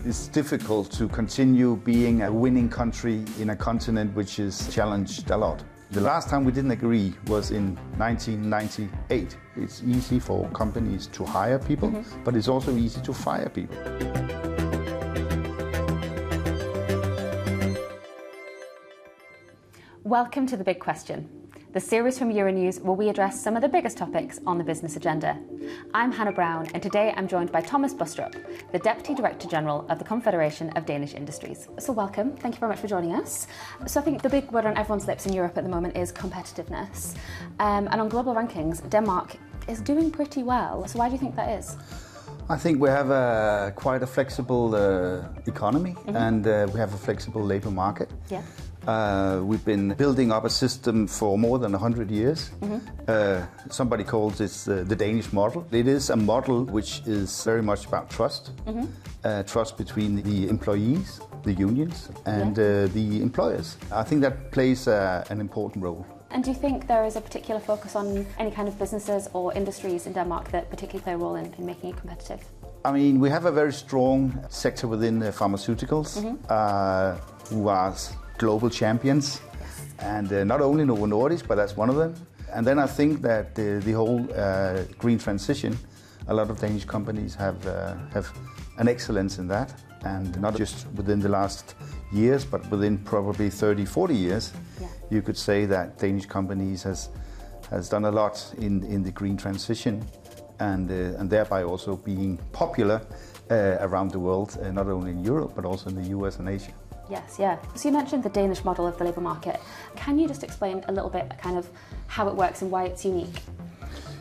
It's difficult to continue being a winning country in a continent which is challenged a lot. The last time we didn't agree was in 1998. It's easy for companies to hire people, but it's also easy to fire people. Welcome to The Big Question, the series from Euronews where we address some of the biggest topics on the business agenda. I'm Hannah Brown, and today I'm joined by Thomas Bustrup, the Deputy Director General of the Confederation of Danish Industries. So welcome, thank you very much for joining us. So I think the big word on everyone's lips in Europe at the moment is competitiveness. And on global rankings, Denmark is doing pretty well. So why do you think that is? I think we have quite a flexible economy, and we have a flexible labour market. Yeah. We've been building up a system for more than 100 years. Somebody calls this the Danish model. It is a model which is very much about trust. Trust between the employees, the unions, and the employers. I think that plays an important role. And do you think there is a particular focus on any kind of businesses or industries in Denmark that particularly play a role in making it competitive? I mean, we have a very strong sector within pharmaceuticals who are global champions, and not only Novo Nordisk, but that's one of them. And then I think that the whole green transition, a lot of Danish companies have an excellence in that, and not just within the last years, but within probably 30, 40 years. You could say that Danish companies has done a lot in the green transition, and thereby also being popular around the world, not only in Europe, but also in the US and Asia. Yes, yeah. So you mentioned the Danish model of the labour market. Can you just explain a little bit kind of how it works and why it's unique?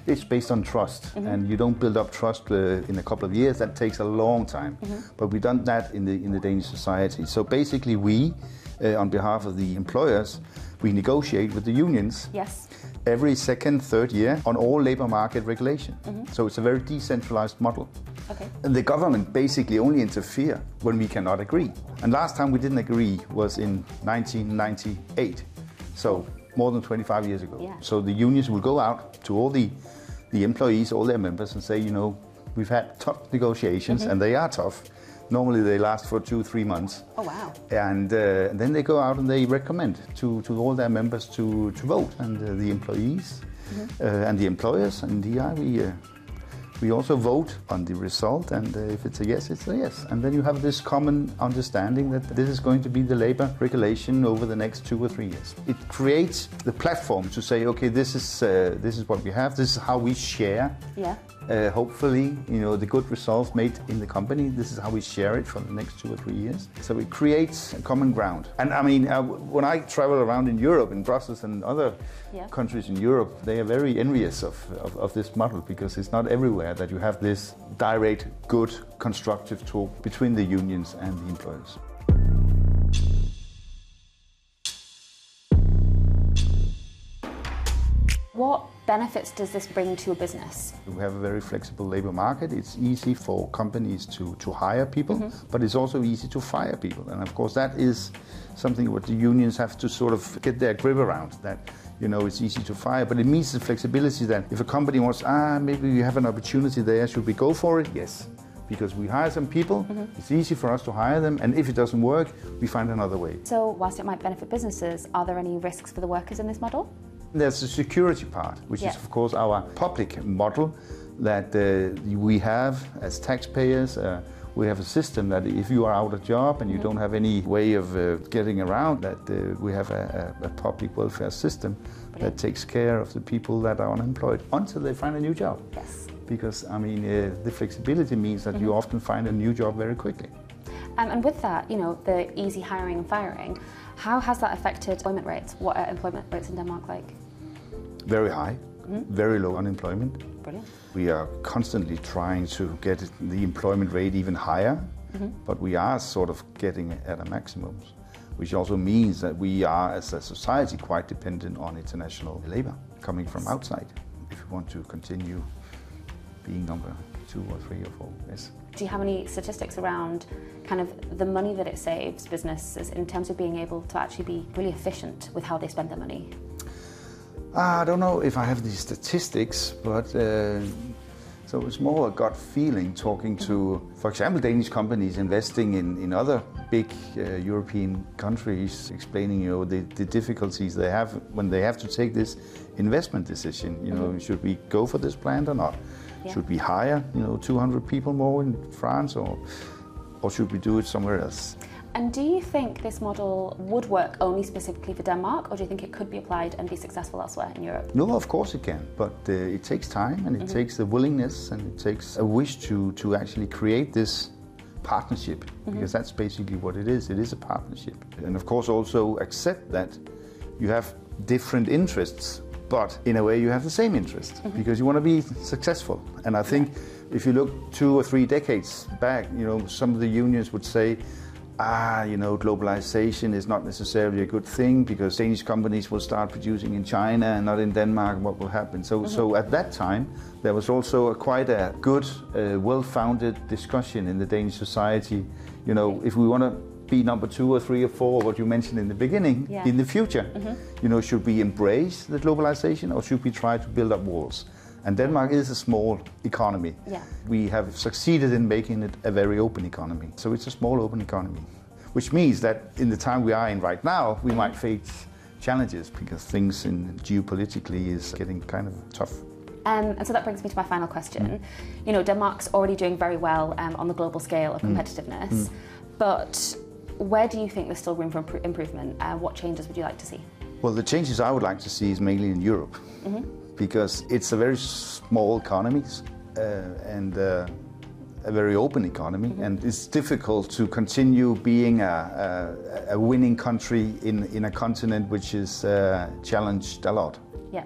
It's based on trust, and you don't build up trust in a couple of years. That takes a long time. But we've done that in the Danish society. So basically we, on behalf of the employers, we negotiate with the unions every second, third year on all labour market regulation. So it's a very decentralized model. And the government basically only interfere when we cannot agree. And last time we didn't agree was in 1998, so more than 25 years ago. So the unions will go out to all the employees, all their members, and say, you know, we've had tough negotiations, and they are tough. Normally they last for 2-3 months. Oh wow! And then they go out and they recommend to all their members to vote, and the employees and the employers and DI, we also vote on the result, and if it's a yes, it's a yes. And then you have this common understanding that this is going to be the labour regulation over the next 2 or 3 years. It creates the platform to say, okay, this is what we have, this is how we share. Hopefully, you know, the good results made in the company, this is how we share it for the next 2 or 3 years. So it creates a common ground. And I mean, when I travel around in Europe, in Brussels and other countries in Europe, they are very envious of this model, because it's not everywhere that you have this direct, good, constructive talk between the unions and the employers. What benefits does this bring to a business? We have a very flexible labour market. It's easy for companies to hire people, but it's also easy to fire people. And of course that is something what the unions have to sort of get their grip around, that, you know, it's easy to fire, but it means the flexibility that if a company wants, maybe we have an opportunity there, should we go for it? Yes. Because we hire some people, it's easy for us to hire them, and if it doesn't work, we find another way. So whilst it might benefit businesses, are there any risks for the workers in this model? There's the security part, which is of course our public model that we have as taxpayers. We have a system that if you are out of job and you don't have any way of getting around that, we have a public welfare system that takes care of the people that are unemployed until they find a new job. Because, I mean, the flexibility means that you often find a new job very quickly. And with that, you know, the easy hiring and firing, how has that affected employment rates? What are employment rates in Denmark like? Very high, very low unemployment. Brilliant. We are constantly trying to get the employment rate even higher, but we are sort of getting it at a maximum, which also means that we are, as a society, quite dependent on international labour coming from outside if we want to continue being number 2 or 3 or 4. Yes. Do you have any statistics around kind of the money that it saves businesses in terms of being able to actually be really efficient with how they spend their money? I don't know if I have the statistics, but So it's more a gut feeling talking to, for example, Danish companies investing in other big European countries, explaining the difficulties they have when they have to take this investment decision. Should we go for this plant or not? Yeah. Should we hire 200 people more in France or should we do it somewhere else? And do you think this model would work only specifically for Denmark, or do you think it could be applied and be successful elsewhere in Europe? No, of course it can, but it takes time and it takes the willingness and it takes a wish to actually create this partnership, because that's basically what it is. It is a partnership. And of course also accept that you have different interests, but in a way you have the same interest, because you want to be successful. And I think if you look 2 or 3 decades back, some of the unions would say, globalization is not necessarily a good thing because Danish companies will start producing in China and not in Denmark. What will happen? So at that time, there was also quite a good, well-founded discussion in the Danish society. If we want to be number 2 or 3 or 4, what you mentioned in the beginning, in the future, should we embrace the globalization or should we try to build up walls? And Denmark is a small economy. Yeah. We have succeeded in making it a very open economy. So it's a small open economy, which means that in the time we are in right now, we might face challenges because things geopolitically is getting kind of tough. And so that brings me to my final question. Denmark's already doing very well on the global scale of competitiveness, but where do you think there's still room for improvement? What changes would you like to see? Well, the changes I would like to see is mainly in Europe. Because it's a very small economy and a very open economy, and it's difficult to continue being a winning country in a continent which is challenged a lot. Yeah.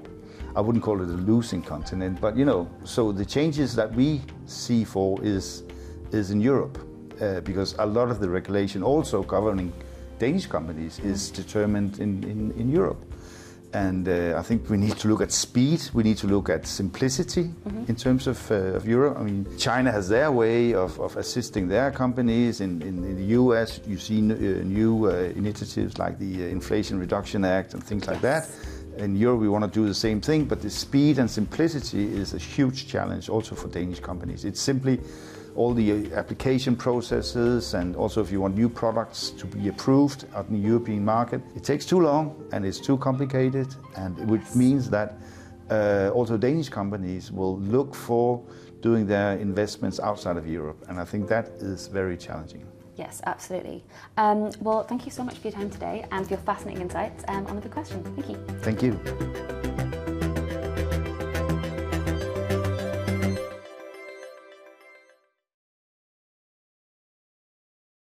I wouldn't call it a losing continent, but so the changes that we see for is in Europe, because a lot of the regulation also governing Danish companies is determined in Europe. And I think we need to look at speed, we need to look at simplicity in terms of Europe. I mean, China has their way of assisting their companies. In the US, you see new initiatives like the Inflation Reduction Act and things like that. In Europe, we want to do the same thing, but the speed and simplicity is a huge challenge also for Danish companies. It's simply all the application processes, and also if you want new products to be approved on the European market, it takes too long and it's too complicated, and which means that also Danish companies will look for doing their investments outside of Europe, and I think that is very challenging. Yes, absolutely. Well, thank you so much for your time today and for your fascinating insights on the good question. Thank you. Thank you.